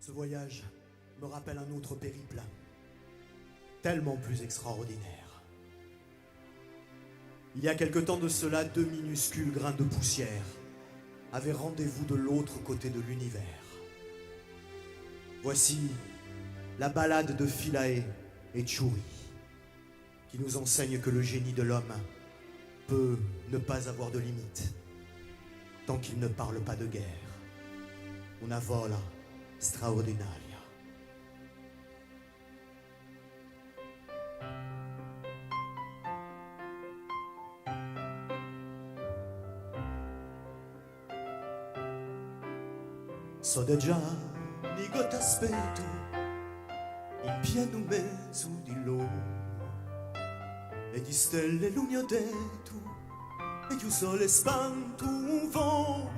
Ce voyage me rappelle un autre périple, tellement plus extraordinaire. Il y a quelque temps de cela, 2 minuscules grains de poussière avaient rendez-vous de l'autre côté de l'univers. Voici la ballade de Philae et Tchouri, qui nous enseigne que le génie de l'homme peut ne pas avoir de limite, tant qu'il ne parle pas de guerre. Una vola straordinaria. So da giorni che t'aspetto in pieno mezzo di loro e di stelle luni ho detto e il sole spanto un volo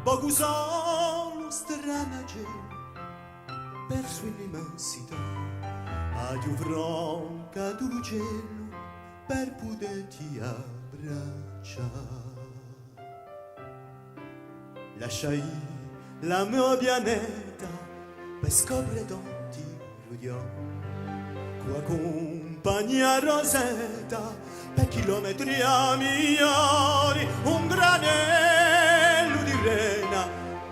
poco solo strana gente perso in immensità ad un fronca d'uccello per poterti abbracciare. Lasciai la mia pianeta per scoprire tanti rudiò qua compagnia rosetta per chilometri a milioni un granello di rena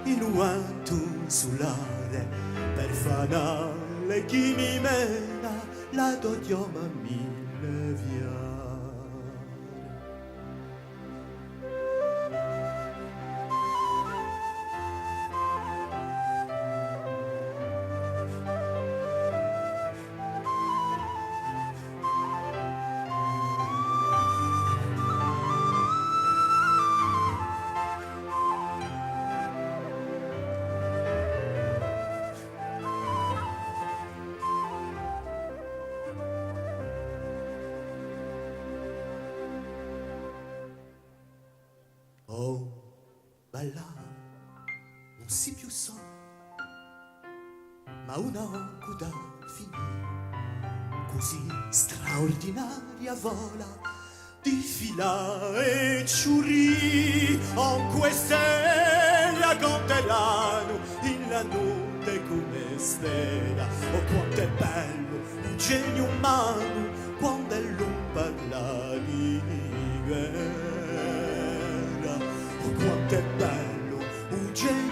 in un sull'are per fanale chi mi mena la doglioma mille via. Oh, balla, non si più so, ma una occo da finire, così straordinaria vola di Philae e Tchouri, on queste racconteranno in la notte come stella. Oh, quanto è bello un genio umano quando non parla di guerra. Quanto è bello un genio